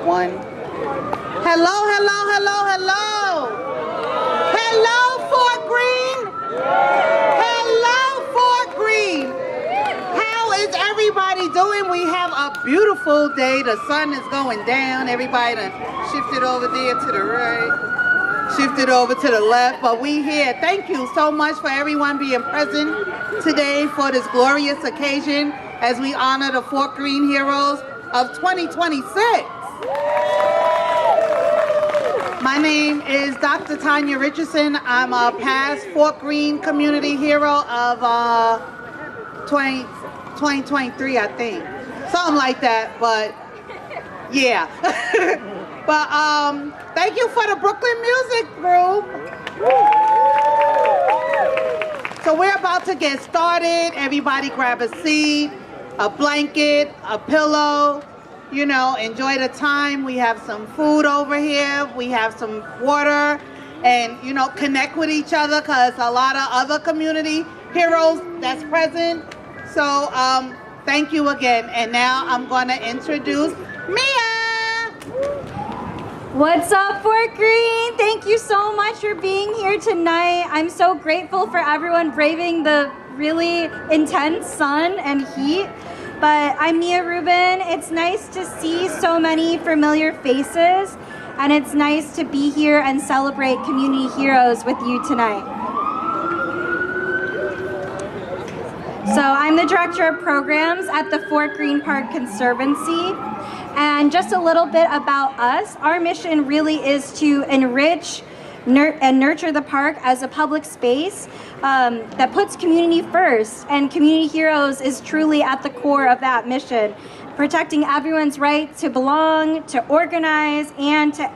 One. Hello, hello, hello, hello. Hello, Fort Greene. Hello, Fort Greene. How is everybody doing? We have a beautiful day. The sun is going down. Everybody done shifted over there to the right, shifted over to the left, but we here. Thank you so much for everyone being present today for this glorious occasion as we honor the Fort Greene heroes of 2026. My name is Dr. Tanya Richardson. I'm a past Fort Greene community hero of 2023, I think. Something like that, but yeah. But thank you for the Brooklyn Music Group. So we're about to get started. Everybody grab a seat, a blanket, a pillow. You know, enjoy the time. We have some food over here. We have some water. And, you know, connect with each other because a lot of other community heroes that's present. So, thank you again. And now I'm going to introduce Mia. What's up, Fort Greene? Thank you so much for being here tonight. I'm so grateful for everyone braving the really intense sun and heat. But I'm Mia Rubin. It's nice to see so many familiar faces, and it's nice to be here and celebrate community heroes with you tonight. So I'm the Director of Programs at the Fort Greene Park Conservancy. And just a little bit about us. Our mission really is to enrich and nurture the park as a public space that puts community first, and Community Heroes is truly at the core of that mission, protecting everyone's right to belong, to organize, and to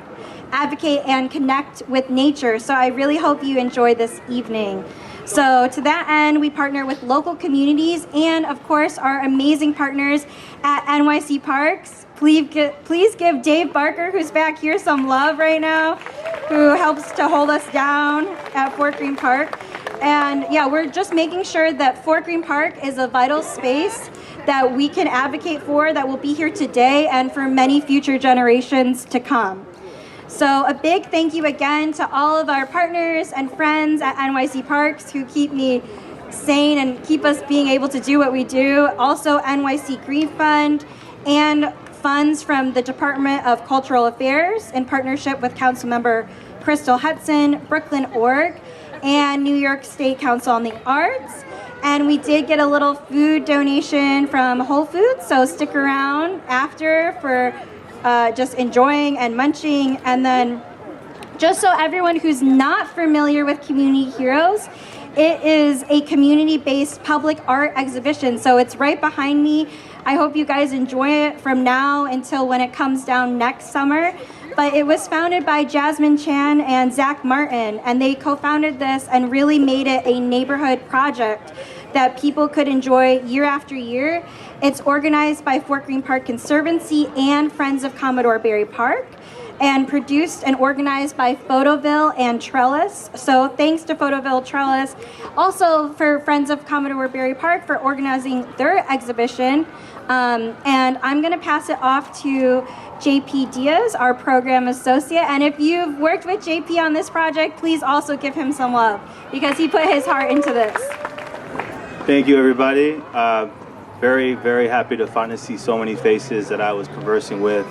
advocate and connect with nature. So I really hope you enjoy this evening. So to that end, we partner with local communities and, of course, our amazing partners at NYC Parks. Please give Dave Barker, who's back here, some love right now, who helps to hold us down at Fort Greene Park. And yeah, we're just making sure that Fort Greene Park is a vital space that we can advocate for, that will be here today and for many future generations to come. So a big thank you again to all of our partners and friends at NYC Parks who keep me sane and keep us being able to do what we do. Also NYC Green Fund and funds from the Department of Cultural Affairs in partnership with Councilmember Crystal Hudson, Brooklyn Org, and New York State Council on the Arts. And we did get a little food donation from Whole Foods, so stick around after for just enjoying and munching. And then just so everyone who's not familiar with Community Heroes, it is a community-based public art exhibition. So it's right behind me. I hope you guys enjoy it from now until when it comes down next summer. But it was founded by Jasmine Chan and Zach Martin, and they co-founded this and really made it a neighborhood project that people could enjoy year after year. It's organized by Fort Greene Park Conservancy and Friends of Commodore Barry Park, and produced and organized by Photoville and Trellis. So thanks to Photoville Trellis. Also for Friends of Commodore Barry Park for organizing their exhibition. And I'm gonna pass it off to JP Diaz, our program associate. And if you've worked with JP on this project, please also give him some love because he put his heart into this. Thank you, everybody. Very, very happy to finally see so many faces that I was conversing with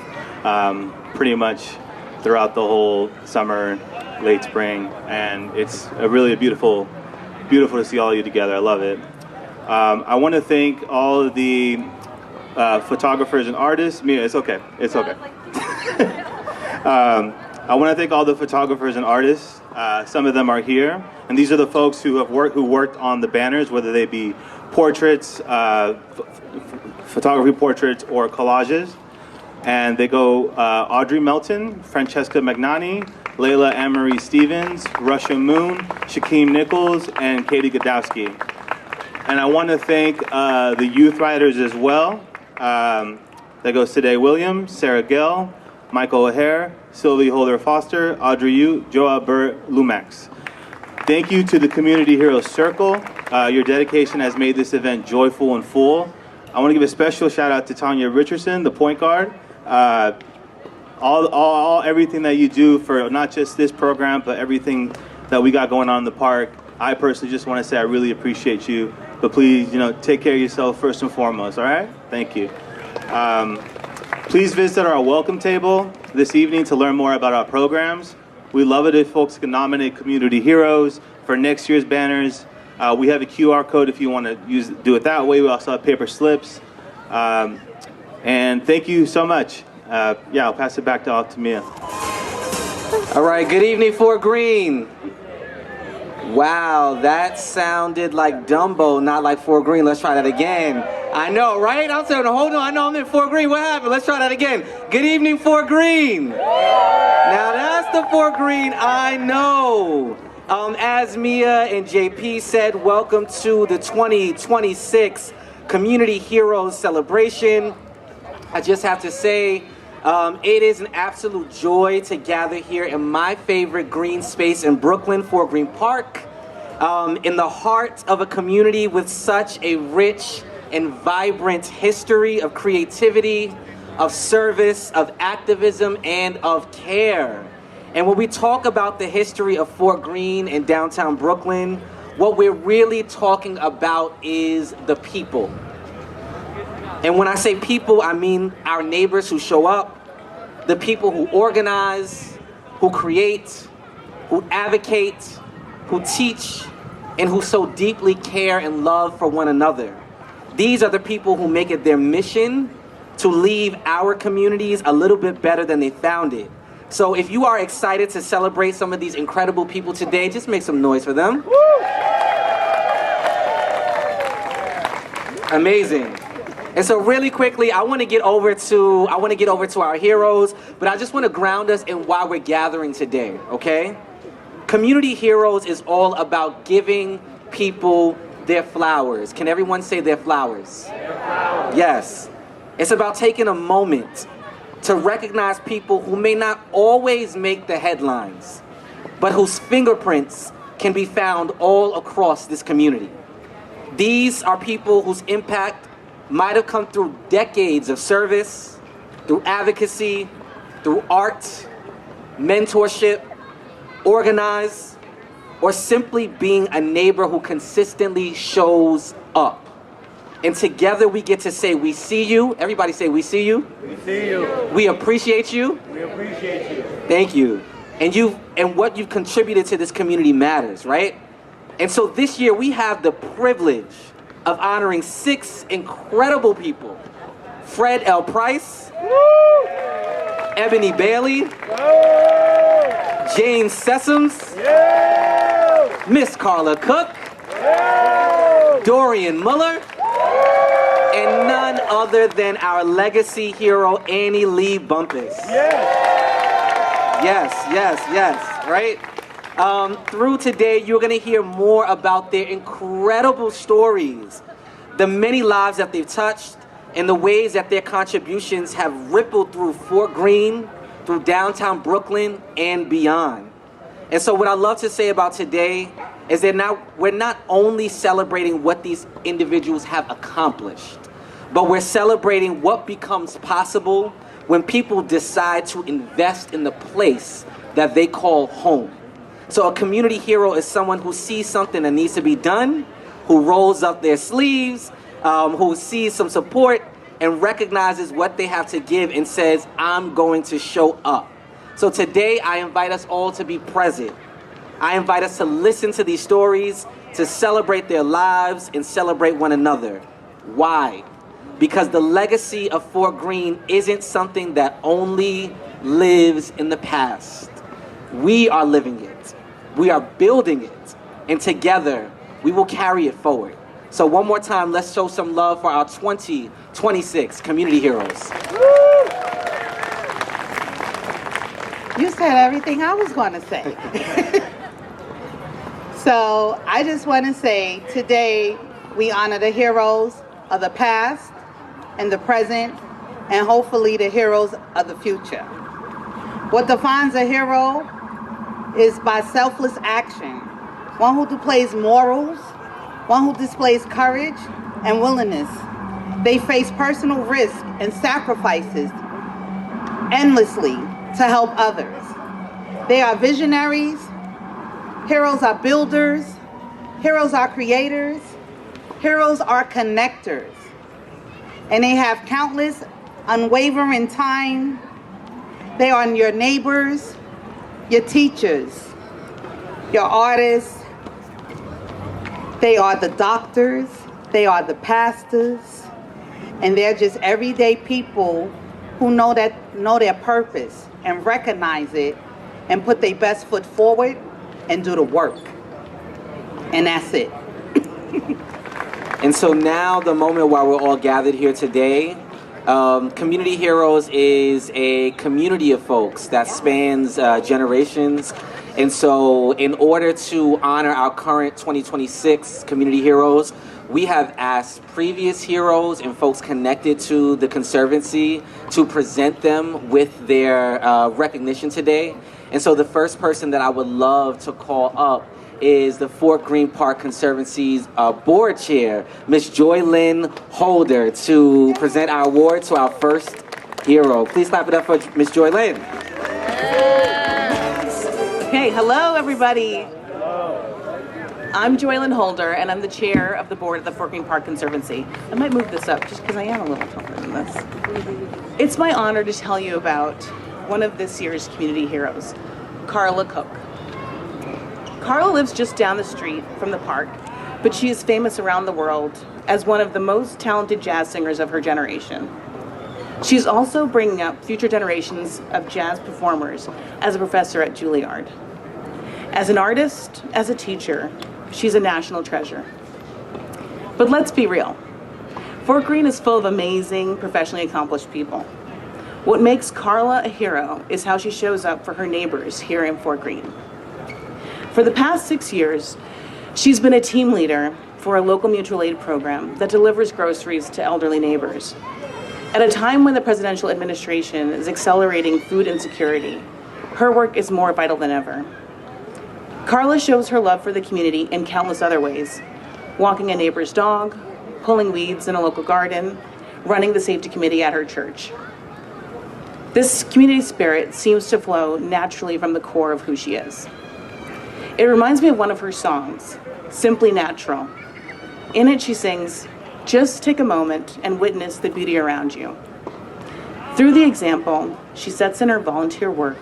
pretty much throughout the whole summer, late spring, and it's really beautiful to see all of you together. I love it. I want to thank all of the photographers and artists. Mia, it's okay. It's okay. I want to thank all the photographers and artists. Some of them are here, and these are the folks who worked on the banners, whether they be portraits, photography portraits, or collages. And they go Audrey Melton, Francesca Magnani, Layla Anne-Marie Stevens, Russia Moon, Shaquem Nichols, and Katie Godowski. And I want to thank the youth writers as well. That goes Sade Williams, Sarah Gell, Michael O'Hare, Sylvie Holder Foster, Audrey Yu, Joa Burr Lumax. Thank you to the Community Heroes Circle. Your dedication has made this event joyful and full. I want to give a special shout out to Tanya Richardson, the point guard. Everything that you do for not just this program, but everything that we got going on in the park. I personally just want to say I really appreciate you. But please, take care of yourself first and foremost, all right? Thank you. Please visit our welcome table this evening to learn more about our programs. We love it if folks can nominate community heroes for next year's banners. We have a QR code if you want to do it that way. We also have paper slips. And thank you so much. I'll pass it back to Mia. All right, good evening, Fort Greene. Wow, that sounded like Dumbo, not like Fort Greene. Let's try that again. I know, right? I'm saying, hold on, I know I'm in Fort Greene. What happened? Let's try that again. Good evening, Fort Greene. Now that's the Fort Greene I know. As Mia and JP said, welcome to the 2026 Community Heroes Celebration. I just have to say, it is an absolute joy to gather here in my favorite green space in Brooklyn, Fort Greene Park, in the heart of a community with such a rich and vibrant history of creativity, of service, of activism, and of care. And when we talk about the history of Fort Greene and downtown Brooklyn, what we're really talking about is the people. And when I say people, I mean our neighbors who show up, the people who organize, who create, who advocate, who teach, and who so deeply care and love for one another. These are the people who make it their mission to leave our communities a little bit better than they found it. So if you are excited to celebrate some of these incredible people today, just make some noise for them. Amazing. And so really quickly, I want to get over to our heroes, but I just want to ground us in why we're gathering today, okay? Community Heroes is all about giving people their flowers. Can everyone say their flowers? Their flowers. Yes. It's about taking a moment to recognize people who may not always make the headlines, but whose fingerprints can be found all across this community. These are people whose impact might have come through decades of service, through advocacy, through art, mentorship, organize, or simply being a neighbor who consistently shows up. And together we get to say, we see you. Everybody say, we see you. We see you. We appreciate you. We appreciate you. Thank you. And what you've contributed to this community matters, right? And so this year we have the privilege of honoring 6 incredible people. Fred L. Price, woo! Ebony Bailey, woo! Jane Sessoms, yeah! Miss Carla Cook, yeah! Dorian Muller, and none other than our legacy hero, Annie Lee Bumpus. Yes, right? Through today, you're going to hear more about their incredible stories, the many lives that they've touched, and the ways that their contributions have rippled through Fort Greene, through downtown Brooklyn, and beyond. And so what I love to say about today is that we're not only celebrating what these individuals have accomplished, but we're celebrating what becomes possible when people decide to invest in the place that they call home. So a community hero is someone who sees something that needs to be done, who rolls up their sleeves, who sees some support and recognizes what they have to give and says, I'm going to show up. So today I invite us all to be present. I invite us to listen to these stories to celebrate their lives and celebrate one another. Why? Because the legacy of Fort Greene isn't something that only lives in the past. We are living it. We are building it. And together, we will carry it forward. So one more time, let's show some love for our 2026 community heroes. You said everything I was going to say. So I just want to say today we honor the heroes of the past and the present and hopefully the heroes of the future. What defines a hero is by selfless action, one who displays morals, one who displays courage and willingness. They face personal risk and sacrifices endlessly to help others. They are visionaries, heroes are builders, heroes are creators, heroes are connectors. And they have countless unwavering time. They are your neighbors, your teachers, your artists. They are the doctors, they are the pastors, and they're just everyday people who know their purpose and recognize it and put their best foot forward and do the work. And that's it. And so now the moment while we're all gathered here today, Community Heroes is a community of folks that spans generations. And so in order to honor our current 2026 Community Heroes, we have asked previous heroes and folks connected to the Conservancy to present them with their recognition today. And so the first person that I would love to call up is the Fort Greene Park Conservancy's board chair, Ms. Joy Lynn Holder, to present our award to our first hero. Please clap it up for Ms. Joy Lynn. Okay, hello everybody. I'm Joylyn Holder, and I'm the chair of the board of the Fort Greene Park Conservancy. I might move this up just because I am a little taller than this. It's my honor to tell you about one of this year's community heroes, Carla Cook. Carla lives just down the street from the park, but she is famous around the world as one of the most talented jazz singers of her generation. She's also bringing up future generations of jazz performers as a professor at Juilliard. As an artist, as a teacher, she's a national treasure. But let's be real. Fort Greene is full of amazing, professionally accomplished people. What makes Carla a hero is how she shows up for her neighbors here in Fort Greene. For the past 6 years, she's been a team leader for a local mutual aid program that delivers groceries to elderly neighbors. At a time when the presidential administration is accelerating food insecurity, her work is more vital than ever. Carla shows her love for the community in countless other ways: walking a neighbor's dog, pulling weeds in a local garden, running the safety committee at her church. This community spirit seems to flow naturally from the core of who she is. It reminds me of one of her songs, Simply Natural. In it, she sings, "Just take a moment and witness the beauty around you." Through the example she sets in her volunteer work,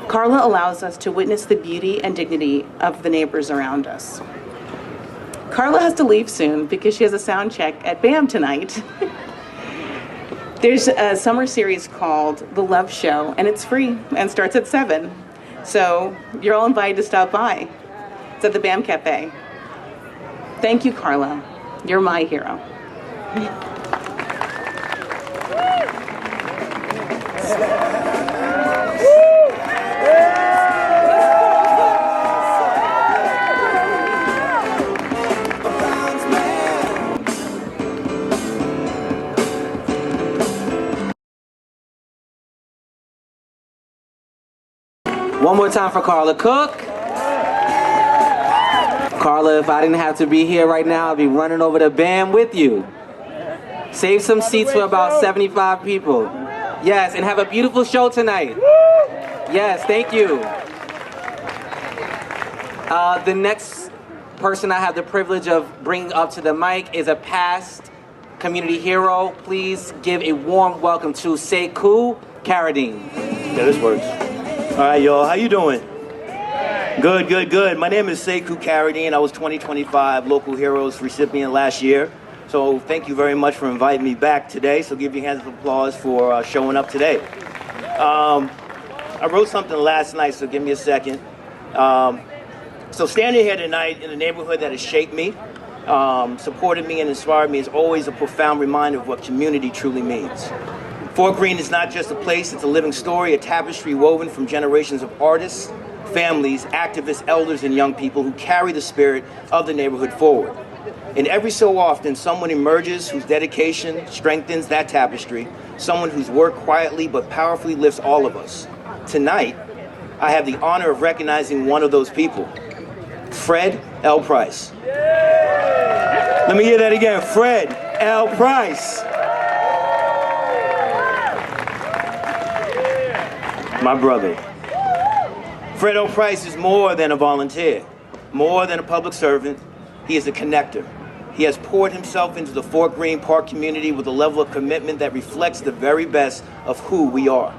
Carla allows us to witness the beauty and dignity of the neighbors around us. Carla has to leave soon because she has a sound check at BAM tonight. There's a summer series called The Love Show, and it's free and starts at 7. So you're all invited to stop by. It's at the BAM Cafe. Thank you, Carla. You're my hero. One more time for Carla Cook. Carla, if I didn't have to be here right now, I'd be running over to BAM with you. Save some seats for about 75 people. Yes, and have a beautiful show tonight. Yes, thank you. The next person I have the privilege of bringing up to the mic is a past community hero. Please give a warm welcome to Sekou Carradine. Yeah, this works. All right, y'all, how you doing? Good, good, good. My name is Sekou Carradine. I was 2025 Local Heroes recipient last year. So thank you very much for inviting me back today. So give you hands of applause for showing up today. I wrote something last night, so give me a second. So standing here tonight in a neighborhood that has shaped me, supported me and inspired me is always a profound reminder of what community truly means. Fort Greene is not just a place, it's a living story, a tapestry woven from generations of artists, families, activists, elders, and young people who carry the spirit of the neighborhood forward. And every so often, someone emerges whose dedication strengthens that tapestry, someone whose work quietly but powerfully lifts all of us. Tonight, I have the honor of recognizing one of those people, Fred L. Price. Let me hear that again, Fred L. Price. My brother. Fred L. Price is more than a volunteer, more than a public servant. He is a connector. He has poured himself into the Fort Greene Park community with a level of commitment that reflects the very best of who we are.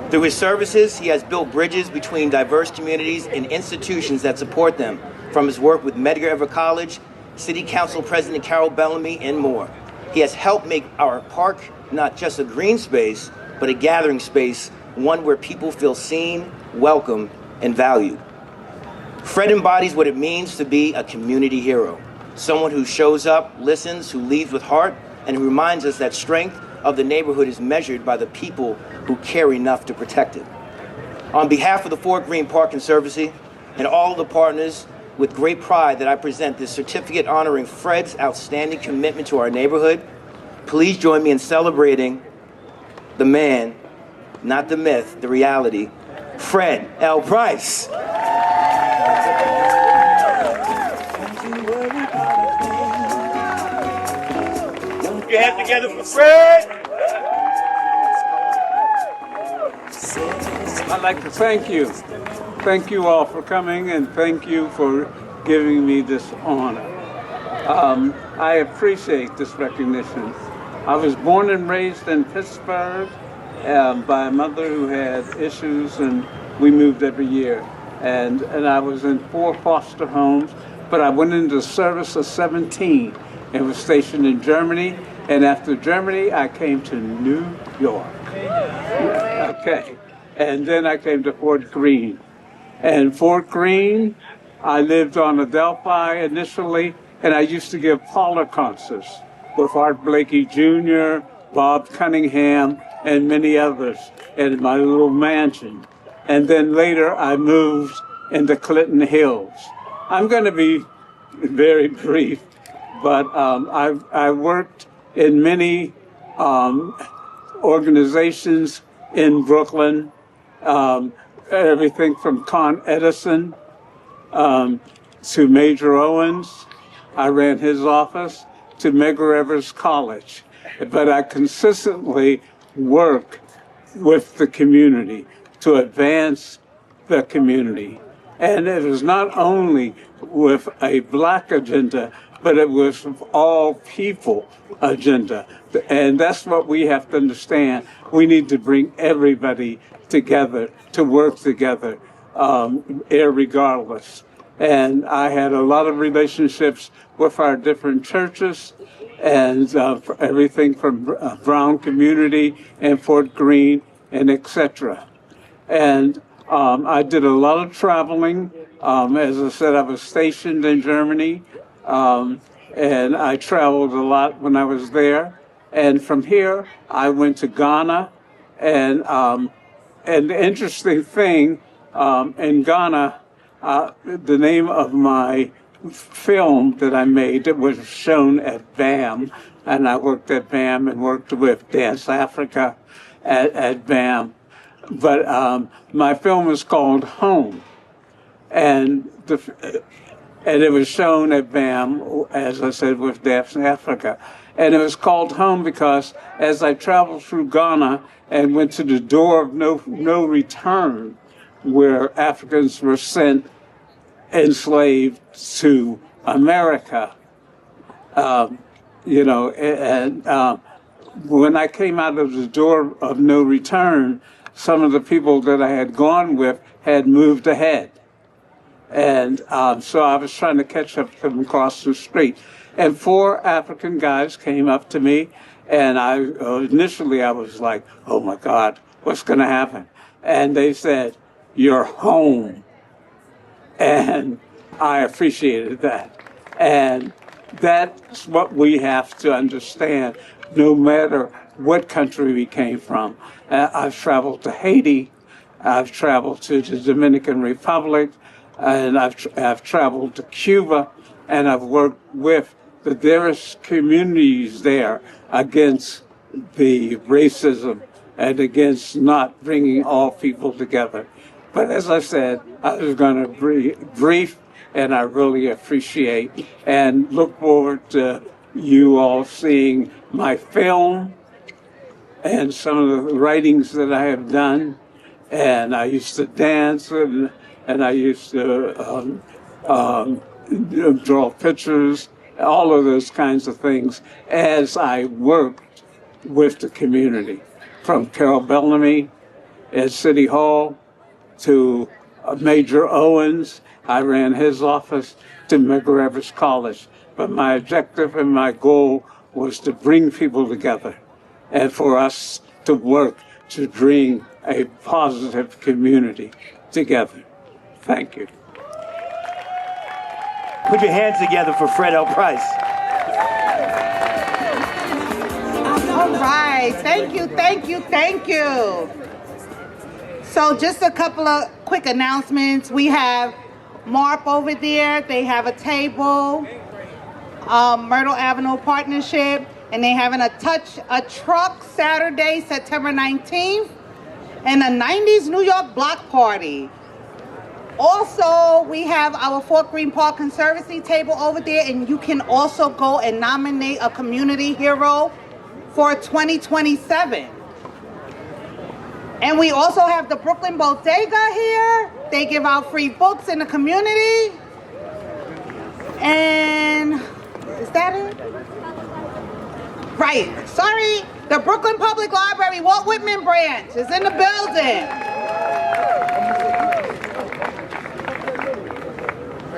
Through his services, he has built bridges between diverse communities and institutions that support them, from his work with Medgar Evers College, City Council President Carol Bellamy, and more. He has helped make our park not just a green space, but a gathering space, one where people feel seen, welcome, and valued. Fred embodies what it means to be a community hero, someone who shows up, listens, who leads with heart, and who reminds us that strength of the neighborhood is measured by the people who care enough to protect it. On behalf of the Fort Greene Park Conservancy and all of the partners, with great pride that I present this certificate honoring Fred's outstanding commitment to our neighborhood, please join me in celebrating the man, not the myth, the reality, Fred L. Price. Put your hands together for Fred. I'd like to thank you. Thank you all for coming, and thank you for giving me this honor. I appreciate this recognition. I was born and raised in Pittsburgh by a mother who had issues, and we moved every year. And I was in 4 foster homes, but I went into service at 17 and was stationed in Germany. And after Germany, I came to New York. Okay. And then I came to Fort Greene. And Fort Greene, I lived on Adelphi initially, and I used to give parlor concerts with Art Blakey Jr., Bob Cunningham, and many others in my little mansion. And then later I moved into Clinton Hills. I'm going to be very brief, but I worked in many organizations in Brooklyn, everything from Con Edison to Major Owens. I ran his office, to Medgar Evers College. But I consistently work with the community to advance the community. And it was not only with a Black agenda, but it was with all people agenda. And that's what we have to understand. We need to bring everybody together to work together, irregardless. And I had a lot of relationships with our different churches, and everything from Brown Community and Fort Greene and etc. And I did a lot of traveling. As I said, I was stationed in Germany, and I traveled a lot when I was there. And from here, I went to Ghana. And the interesting thing, in Ghana, the name of my film that I made, that was shown at BAM, and I worked at BAM and worked with Dance Africa at BAM. But my film is called Home, and it was shown at BAM, as I said, with Dance Africa. And it was called Home because as I traveled through Ghana and went to the door of no return, where Africans were sent enslaved to America, when I came out of the door of no return, some of the people that I had gone with had moved ahead. And so I was trying to catch up to them across the street. And 4 African guys came up to me, and initially I was like, oh my God, what's going to happen? And they said, you're home. And I appreciated that. And that's what we have to understand, no matter what country we came from. I've traveled to Haiti, I've traveled to the Dominican Republic, and I've traveled to Cuba, and I've worked with the various communities there against the racism and against not bringing all people together. But as I said, I was going to be brief, and I really appreciate and look forward to you all seeing my film and some of the writings that I have done. And I used to dance, and I used to draw pictures, all of those kinds of things as I worked with the community. From Carol Bellamy at City Hall to Major Owens, I ran his office, to Medgar Evers College. But my objective and my goal was to bring people together and for us to work to bring a positive community together. Thank you. Put your hands together for Fred L. Price. All right, thank you, thank you, thank you. So just a couple of quick announcements. We have MARP over there. They have a table, Myrtle Avenue Partnership, and they're having a Touch a Truck Saturday, September 19th, and a 90s New York block party. Also, we have our Fort Greene Park Conservancy table over there, and you can also go and nominate a community hero for 2027. And we also have the Brooklyn Bodega here. They give out free books in the community. And is that it? Right, sorry. The Brooklyn Public Library Walt Whitman branch is in the building.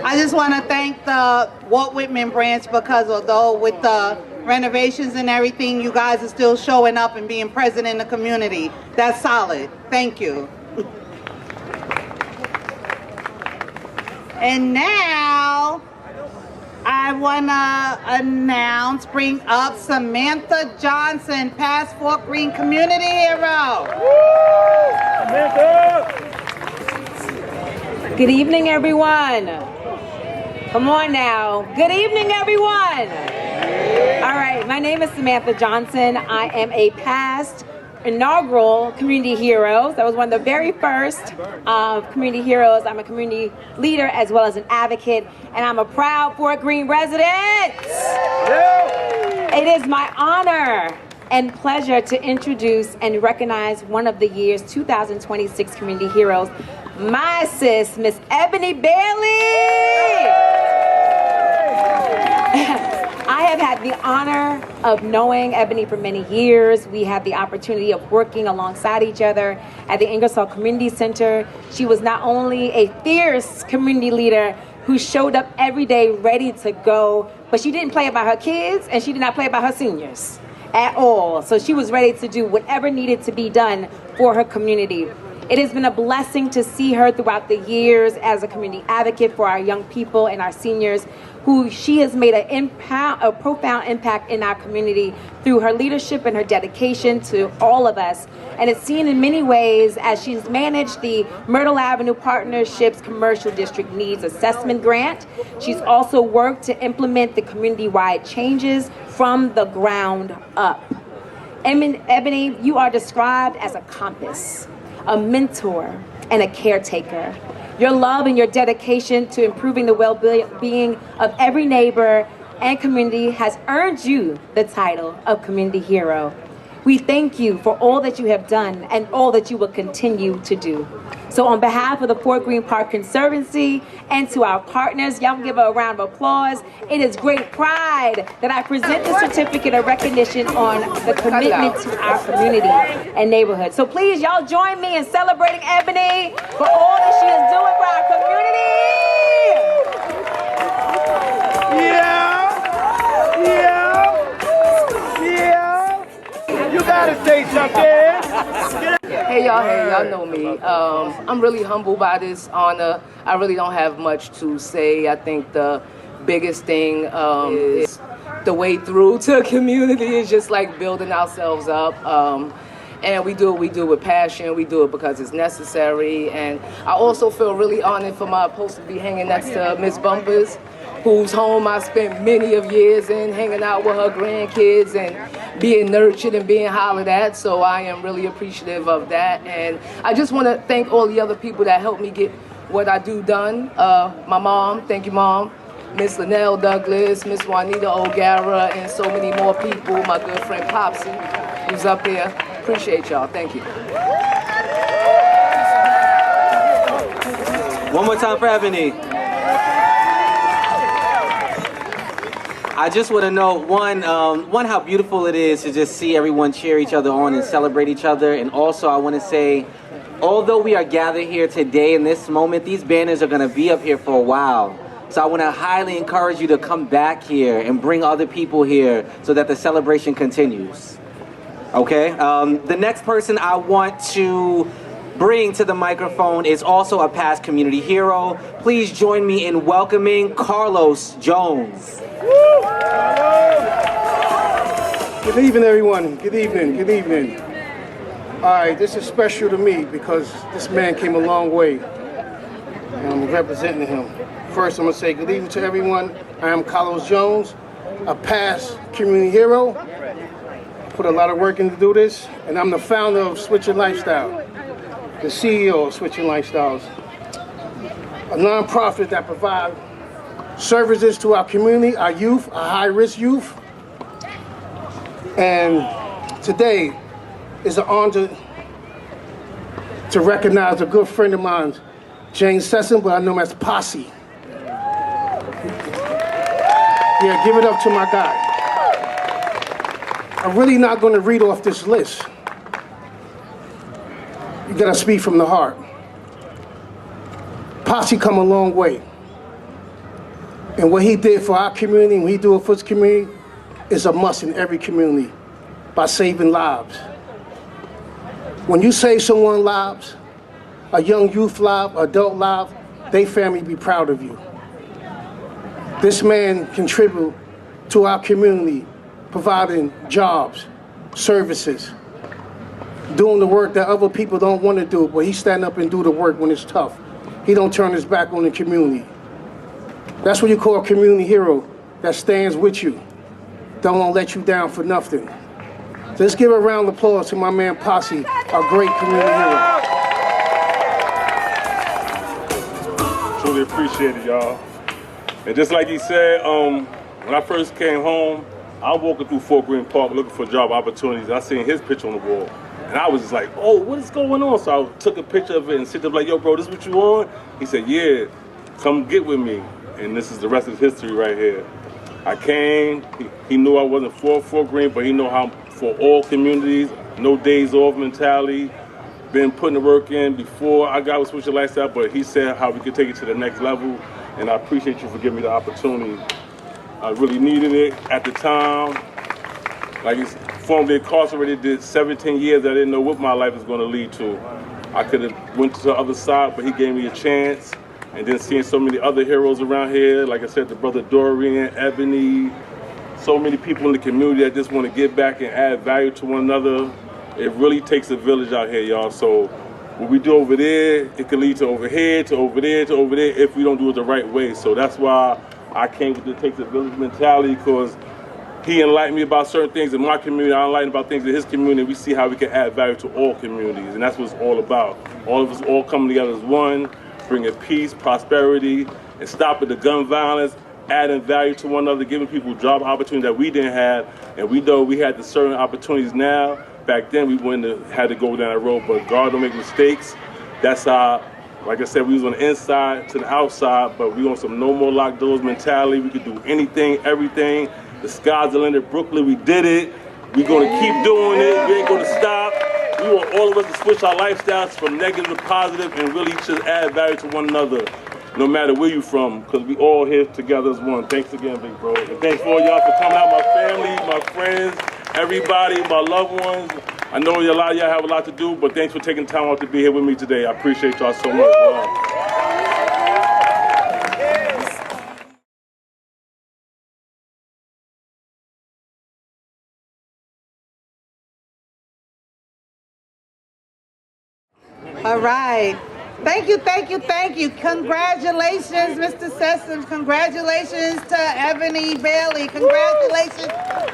I just want to thank the Walt Whitman branch because although with the renovations and everything, you guys are still showing up and being present in the community. That's solid. Thank you. And now I want to bring up Samantha Johnson, past Fort Greene Community Hero. Samantha! Good evening, everyone. Come on now. Good evening, everyone. All right, my name is Samantha Johnson. I am a past inaugural community hero. That was one of the very first community heroes. I'm a community leader as well as an advocate, and I'm a proud Fort Greene resident. It is my honor and pleasure to introduce and recognize one of the year's 2026 community heroes, my sis, Miss Ebony Bailey. I have had the honor of knowing Ebony for many years. We had the opportunity of working alongside each other at the Ingersoll Community Center. She was not only a fierce community leader who showed up every day ready to go, but she didn't play about her kids and she did not play about her seniors at all. So she was ready to do whatever needed to be done for her community. It has been a blessing to see her throughout the years as a community advocate for our young people and our seniors, who she has made a profound impact in our community through her leadership and her dedication to all of us. And it's seen in many ways as she's managed the Myrtle Avenue Partnership's Commercial District Needs Assessment Grant. She's also worked to implement the community-wide changes from the ground up. Ebony, you are described as a compass, a mentor, and a caretaker. Your love and your dedication to improving the well-being of every neighbor and community has earned you the title of Community Hero. We thank you for all that you have done and all that you will continue to do. So on behalf of the Fort Greene Park Conservancy and to our partners, y'all give her a round of applause. It is great pride that I present the certificate of recognition on the commitment to our community and neighborhood. So please, y'all join me in celebrating Ebony for all that she is doing for our community. say something. Hey y'all know me. I'm really humbled by this honor. I really don't have much to say. I think the biggest thing is the way through to a community is just like building ourselves up. And we do what we do with passion. We do it because it's necessary. And I also feel really honored for my post to be hanging next to Miss Bumpers, whose home I spent many of years in, hanging out with her grandkids and being nurtured and being hollered at. So I am really appreciative of that. And I just want to thank all the other people that helped me get what I do done. My mom, thank you, Mom. Miss Linnell Douglas, Miss Juanita O'Gara, and so many more people. My good friend Popsy, who's up there. Appreciate y'all. Thank you. One more time for Ebony. I just want to know, one, how beautiful it is to just see everyone cheer each other on and celebrate each other. And also, I want to say, although we are gathered here today in this moment, these banners are going to be up here for a while. So I want to highly encourage you to come back here and bring other people here so that the celebration continues. Okay? The next person I want to bring to the microphone is also a past community hero. Please join me in welcoming Carlos Jones. Good evening, everyone. Good evening. Good evening. All right, this is special to me because this man came a long way, and I'm representing him. First, I'm going to say good evening to everyone. I am Carlos Jones, a past community hero. Put a lot of work in to do this, and I'm the founder of Switching Lifestyle, the CEO of Switching Lifestyles, a nonprofit that provides services to our community, our youth, our high-risk youth. And today is an honor to recognize a good friend of mine, James Sesson, but I know him as Posse. Yeah, give it up to my guy. I'm really not going to read off this list. You gotta speak from the heart. Posse come a long way. And what he did for our community, and what he do for his community, is a must in every community by saving lives. When you save someone's lives, a young youth life, adult life, they family be proud of you. This man contribute to our community, providing jobs, services, doing the work that other people don't want to do, but he stand up and do the work when it's tough. He don't turn his back on the community. That's what you call a community hero, that stands with you, don't want to let you down for nothing. So let's give a round of applause to my man Posse, our great community hero. Truly appreciate it, y'all. And just like he said, when I first came home, I was walking through Fort Greene Park looking for job opportunities. I seen his picture on the wall. And I was just like, oh, what is going on? So I took a picture of it and said, like, yo, bro, this what you on? He said, yeah, come get with me. And this is the rest of history right here. I came, he knew I wasn't for Fort Greene, but he knew how for all communities, no days off mentality, been putting the work in before I got with Switching Lifestyle, but he said how we could take it to the next level. And I appreciate you for giving me the opportunity. I really needed it at the time. Like he's formerly incarcerated, did 17 years. I didn't know what my life was going to lead to. I could have went to the other side, but he gave me a chance. And then seeing so many other heroes around here, like I said, the brother Dorian, Ebony, so many people in the community that just want to give back and add value to one another. It really takes a village out here, y'all. So what we do over there, it can lead to over here, to over there, to over there, if we don't do it the right way. So that's why I came with the Takes a Village mentality, because he enlightened me about certain things in my community, I enlightened about things in his community. We see how we can add value to all communities, and that's what it's all about. All of us all coming together as one, bringing peace, prosperity, and stopping the gun violence, adding value to one another, giving people job opportunities that we didn't have. And we know we had the certain opportunities now. Back then, we wouldn't have had to go down that road, but God don't make mistakes. That's how, like I said, we was on the inside to the outside, but we on some no more locked doors mentality. We could do anything, everything. The sky's the limit. Brooklyn, we did it. We're gonna keep doing it. We ain't gonna stop. We want all of us to switch our lifestyles from negative to positive and really just add value to one another, no matter where you from, because we all here together as one. Thanks again, big bro. And thanks for all y'all for coming out, my family, my friends, everybody, my loved ones. I know a lot of y'all have a lot to do, but thanks for taking time out to be here with me today. I appreciate y'all so much. Wow. All right. Thank you, thank you, thank you. Congratulations, Mr. Sessoms. Congratulations to Ebony Bailey. Congratulations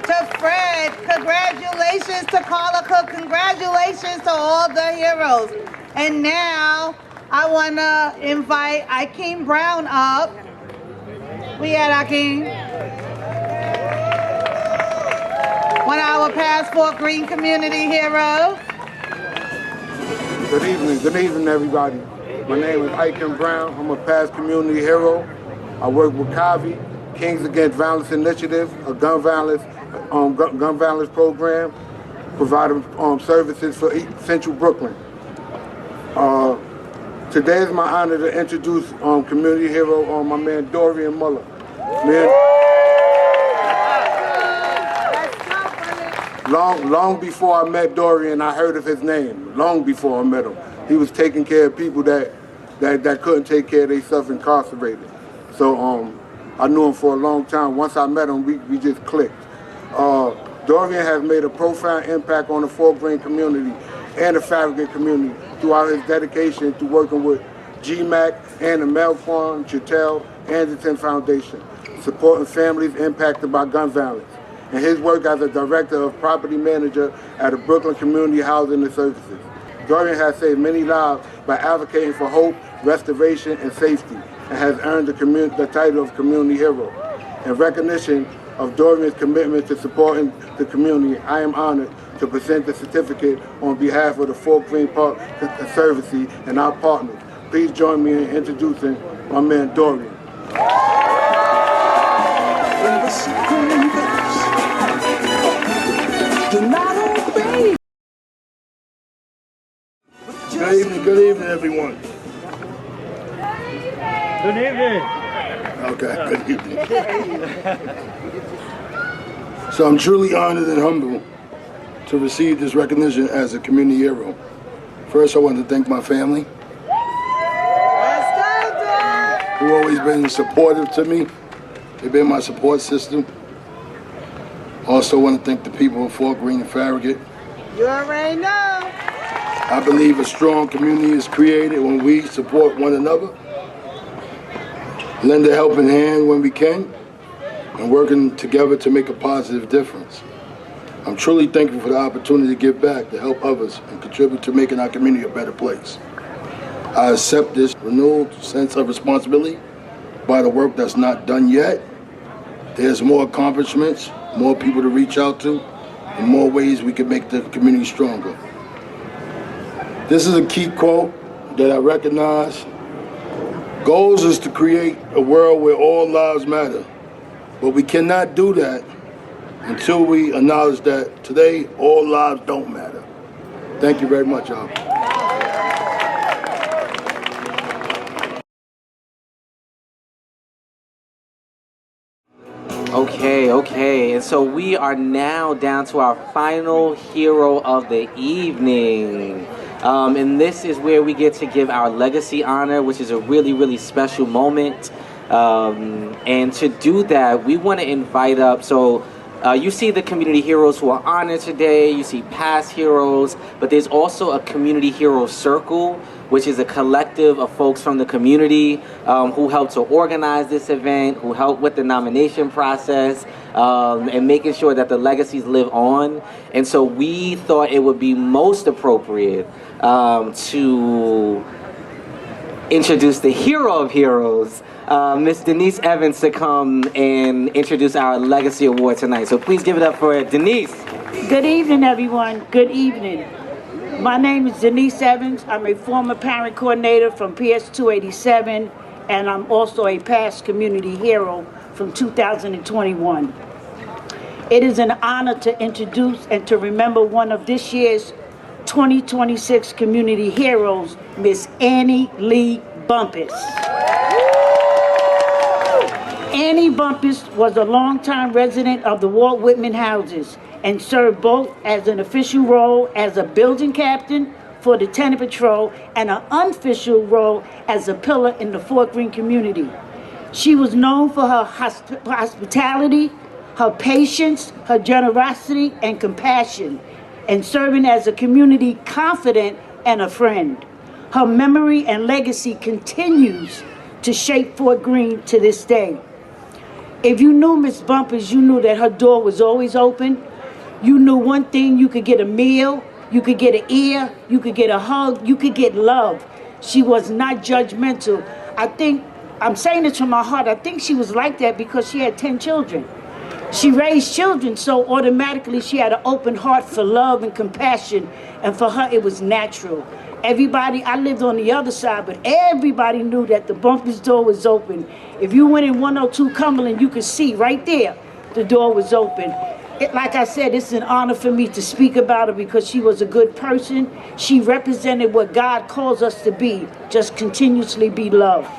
to Fred. Congratulations to Carla Cook. Congratulations to all the heroes. And now I want to invite Akeem Brown up. We at Akeem. One of our past Fort Greene community heroes. Good evening, everybody. My name is Aiken Brown. I'm a past community hero. I work with CAVI, Kings Against Violence Initiative, a gun violence program, providing services for Central Brooklyn. Today is my honor to introduce community hero, my man Dorian Muller. Long before I met Dorian, I heard of his name. Long before I met him, he was taking care of people that couldn't take care of themselves incarcerated. So I knew him for a long time. Once I met him, we just clicked. Dorian has made a profound impact on the Fort Greene community and the Farragut community throughout his dedication to working with GMAC and the Melquan, Chattel, Anderson Foundation, supporting families impacted by gun violence, and his work as a director of property manager at the Brooklyn Community Housing and Services. Dorian has saved many lives by advocating for hope, restoration, and safety, and has earned the title of community hero. In recognition of Dorian's commitment to supporting the community, I am honored to present the certificate on behalf of the Fort Greene Park Conservancy and our partners. Please join me in introducing my man Dorian. Good evening, everyone. Good evening. Okay, good evening. So I'm truly honored and humbled to receive this recognition as a community hero. First, I want to thank my family, who always been supportive to me. They've been my support system. Also want to thank the people of Fort Greene and Farragut. You already know. I believe a strong community is created when we support one another, lend a helping hand when we can, and working together to make a positive difference. I'm truly thankful for the opportunity to give back, to help others, and contribute to making our community a better place. I accept this renewed sense of responsibility by the work that's not done yet. There's more accomplishments, more people to reach out to, and more ways we can make the community stronger. This is a key quote that I recognize. Goals is to create a world where all lives matter, but we cannot do that until we acknowledge that today all lives don't matter. Thank you very much, y'all. Okay, and so we are now down to our final hero of the evening. And this is where we get to give our legacy honor, which is a really, really special moment. And to do that, we want to invite up, you see the community heroes who are honored today, you see past heroes, but there's also a community hero circle, which is a collective of folks from the community who helped to organize this event, who helped with the nomination process, and making sure that the legacies live on. And so we thought it would be most appropriate to introduce the hero of heroes, Miss Denise Evans, to come and introduce our Legacy Award tonight. So please give it up for Denise. Good evening, everyone. Good evening. My name is Denise Evans. I'm a former parent coordinator from PS 287, and I'm also a past community hero from 2021. It is an honor to introduce and to remember one of this year's 2026 community heroes, Miss Annie Lee Bumpus. Annie Bumpus was a longtime resident of the Walt Whitman houses and served both as an official role as a building captain for the Tenant Patrol and an unofficial role as a pillar in the Fort Greene community. She was known for her hospitality, her patience, her generosity, and compassion, and serving as a community confidant and a friend. Her memory and legacy continues to shape Fort Greene to this day. If you knew Miss Bumpers, you knew that her door was always open. You knew one thing: you could get a meal, you could get an ear, you could get a hug, you could get love. She was not judgmental. I'm saying this from my heart, I think she was like that because she had 10 children. She raised children, so automatically she had an open heart for love and compassion, and for her it was natural. Everybody, I lived on the other side, but everybody knew that the Bumpers door was open. If you went in 102 Cumberland, you could see right there, the door was open. Like I said, it's an honor for me to speak about her because she was a good person. She represented what God calls us to be, just continuously be loved.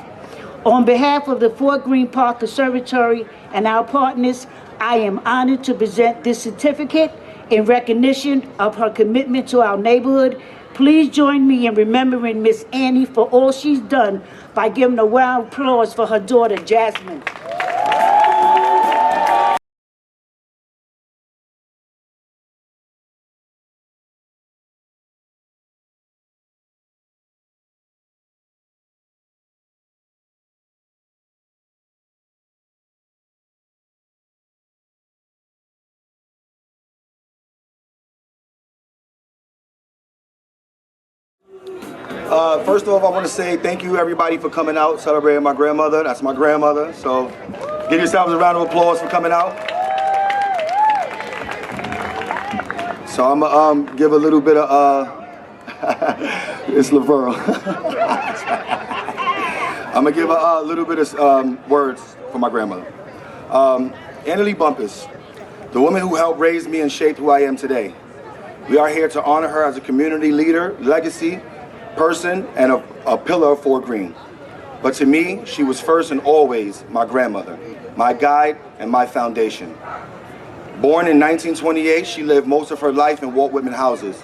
On behalf of the Fort Greene Park Conservatory and our partners, I am honored to present this certificate in recognition of her commitment to our neighborhood. Please join me in remembering Miss Annie for all she's done by giving a round of applause for her daughter, Jasmine. First off, I want to say thank you, everybody, for coming out, celebrating my grandmother. That's my grandmother. So give yourselves a round of applause for coming out. So I'm going to give a little bit of, it's Laverne. I'm going to give a little bit of words for my grandmother. Annie Lee Bumpus, the woman who helped raise me and shape who I am today. We are here to honor her as a community leader, legacy, person, and a pillar of Fort Greene. But to me, she was first and always my grandmother, my guide, and my foundation. Born in 1928, she lived most of her life in Walt Whitman houses.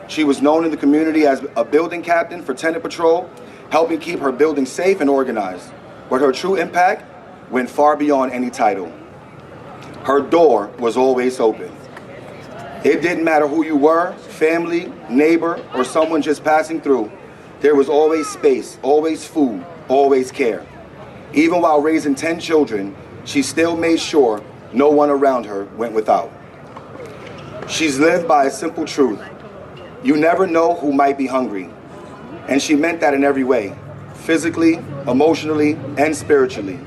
She was known in the community as a building captain for Tenant Patrol, helping keep her building safe and organized. But her true impact went far beyond any title. Her door was always open. It didn't matter who you were, family, neighbor, or someone just passing through. There was always space, always food, always care. Even while raising 10 children, she still made sure no one around her went without. She's lived by a simple truth. You never know who might be hungry. And she meant that in every way, physically, emotionally, and spiritually.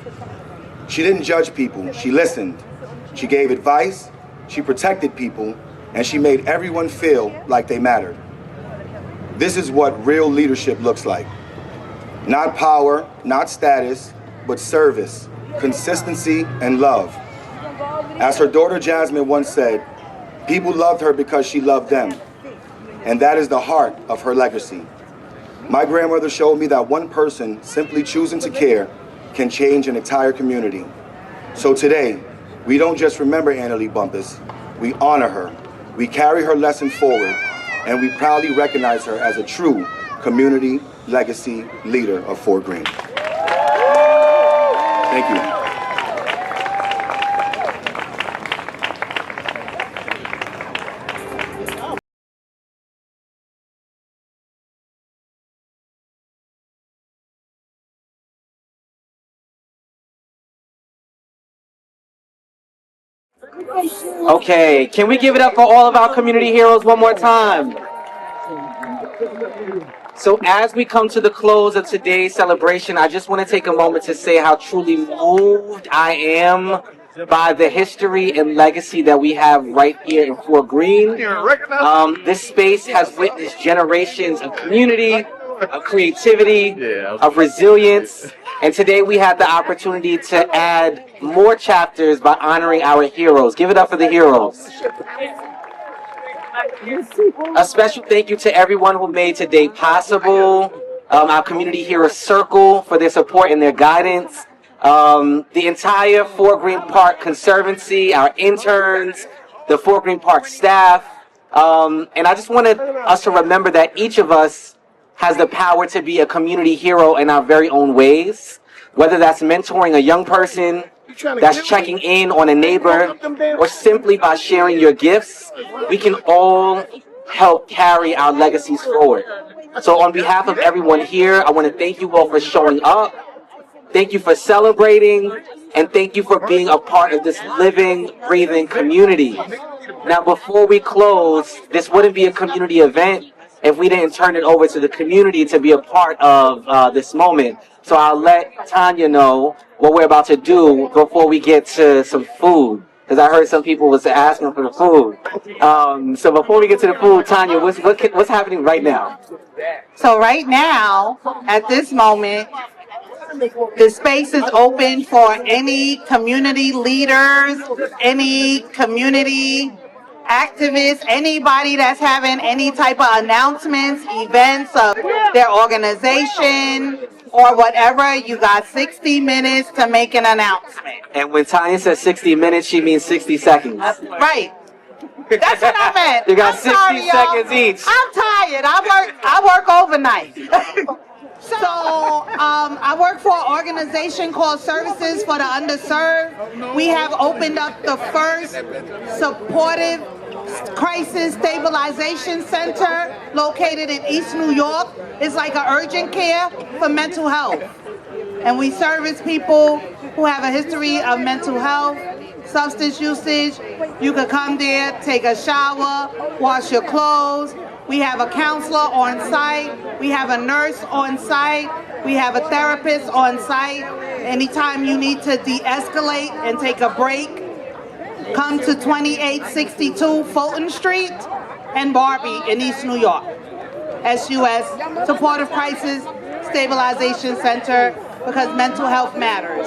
She didn't judge people, she listened. She gave advice, she protected people, and she made everyone feel like they mattered. This is what real leadership looks like. Not power, not status, but service, consistency, and love. As her daughter Jasmine once said, people loved her because she loved them. And that is the heart of her legacy. My grandmother showed me that one person simply choosing to care can change an entire community. So today, we don't just remember Annie Lee Bumpus, we honor her. We carry her lesson forward, and we proudly recognize her as a true community legacy leader of Fort Greene. Thank you. Okay, can we give it up for all of our community heroes one more time? So as we come to the close of today's celebration, I just want to take a moment to say how truly moved I am by the history and legacy that we have right here in Fort Greene. This space has witnessed generations of community, of creativity, of resilience, and today we have the opportunity to add more chapters by honoring our heroes. Give it up for the heroes. A special thank you to everyone who made today possible, our Community Hero Circle for their support and their guidance, the entire Fort Greene Park Conservancy, our interns, the Fort Greene Park staff. And I just wanted us to remember that each of us has the power to be a community hero in our very own ways, whether that's mentoring a young person, that's checking in on a neighbor, or simply by sharing your gifts. We can all help carry our legacies forward. So on behalf of everyone here, I want to thank you all for showing up. Thank you for celebrating, and thank you for being a part of this living, breathing community. Now, before we close, this wouldn't be a community event if we didn't turn it over to the community to be a part of this moment. So I'll let Tanya know what we're about to do before we get to some food, because I heard some people was asking for the food. So before we get to the food, Tanya, what's happening right now? So right now, at this moment, the space is open for any community leaders, any community activists, anybody that's having any type of announcements, events of their organization or whatever. You got 60 minutes to make an announcement. And when Tanya says 60 minutes, she means 60 seconds. Right. That's what I meant. You got I'm 60 sorry, seconds y'all. each. I'm tired. I work overnight. So I work for an organization called Services for the Underserved. We have opened up the first supportive crisis stabilization center located in East New York. It's like an urgent care for mental health. And we service people who have a history of mental health, substance usage. You could come there, take a shower, wash your clothes. We have a counselor on site. We have a nurse on site. We have a therapist on site. Anytime you need to de-escalate and take a break, come to 2862 Fulton Street and Barbie in East New York. SUS, Supportive Crisis Stabilization Center, because mental health matters.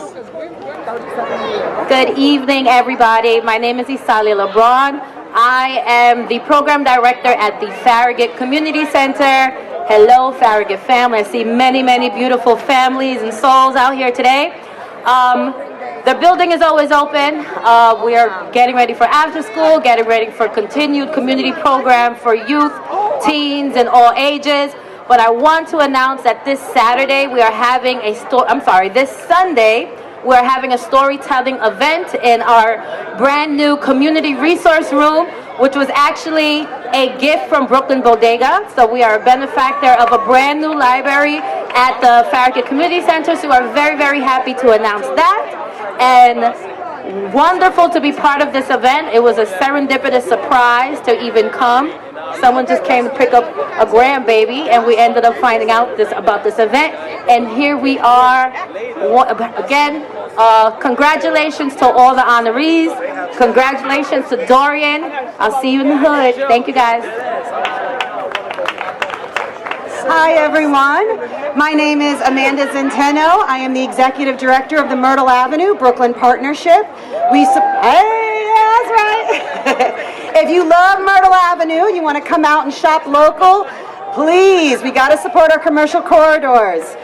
Good evening, everybody. My name is Isalia LeBron. I am the program director at the Farragut Community Center. Hello, Farragut family. I see many, many beautiful families and souls out here today. The building is always open. We are getting ready for after school, getting ready for continued community program for youth, teens, and all ages. But I want to announce that this Saturday we are having this Sunday, we're having a storytelling event in our brand new community resource room, which was actually a gift from Brooklyn Bodega. So we are a benefactor of a brand new library at the Farragut Community Center. So we're very, very happy to announce that. And wonderful to be part of this event. It was a serendipitous surprise to even come. Someone just came to pick up a grandbaby, and we ended up finding out about this event. And here we are. Again, congratulations to all the honorees. Congratulations to Dorian. I'll see you in the hood. Thank you, guys. Hi, everyone. My name is Amanda Zenteno. I am the Executive Director of the Myrtle Avenue Brooklyn Partnership. Hey, that's right. If you love Myrtle Avenue, you want to come out and shop local, please, we got to support our commercial corridors.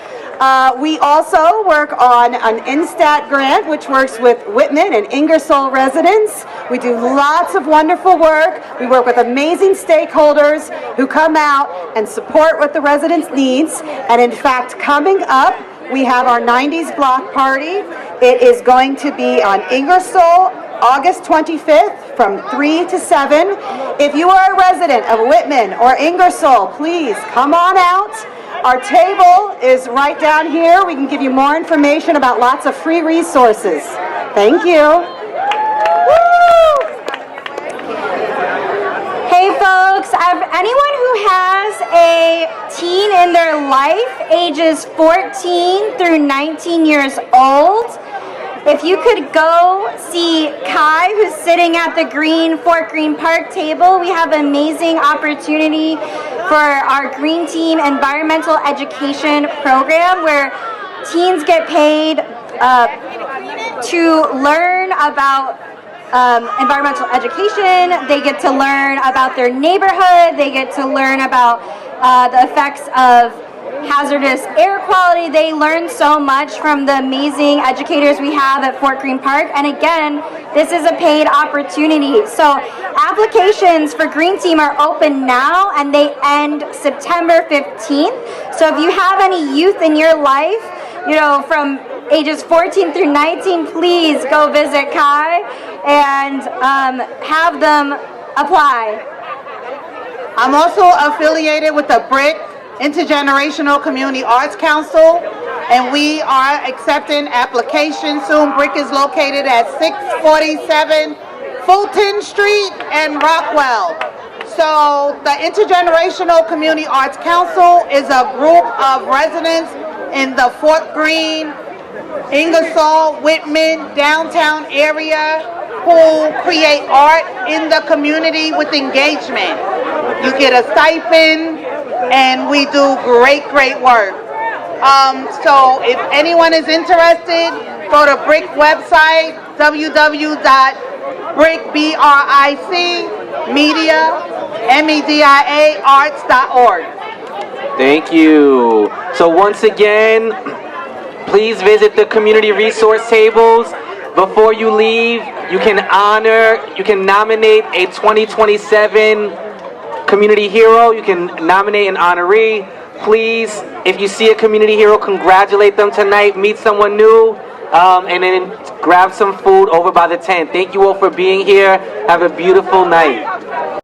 We also work on an INSTAT grant, which works with Whitman and Ingersoll residents. We do lots of wonderful work. We work with amazing stakeholders who come out and support what the residents needs. And in fact, coming up, we have our 90s block party. It is going to be on Ingersoll, August 25th from 3 to 7. If you are a resident of Whitman or Ingersoll, please come on out. Our table is right down here. We can give you more information about lots of free resources. Thank you. Woo! Hey folks, anyone who has a teen in their life, ages 14 through 19 years old, if you could go see Kai, who's sitting at the Fort Greene Park table, we have an amazing opportunity for our Green Team Environmental Education Program, where teens get paid to learn about environmental education. They get to learn about their neighborhood. They get to learn about the effects of hazardous air quality. They learn so much from the amazing educators we have at Fort Greene Park. And again, this is a paid opportunity. So applications for Green Team are open now and they end September 15th. So if you have any youth in your life, from ages 14 through 19, please go visit Kai and have them apply. I'm also affiliated with the BRIC, Intergenerational Community Arts Council, and we are accepting applications soon. BRIC is located at 647 Fulton Street and Rockwell. So the Intergenerational Community Arts Council is a group of residents in the Fort Greene, Ingersoll, Whitman, downtown area who create art in the community with engagement. You get a stipend and we do great work. So if anyone is interested, go to BRIC website, www.bricmedia.arts.org. Thank you. So once again, please visit the community resource tables. Before you leave, you can nominate a 2027 community hero. You can nominate an honoree. Please, if you see a community hero, congratulate them tonight. Meet someone new, and then grab some food over by the tent. Thank you all for being here. Have a beautiful night.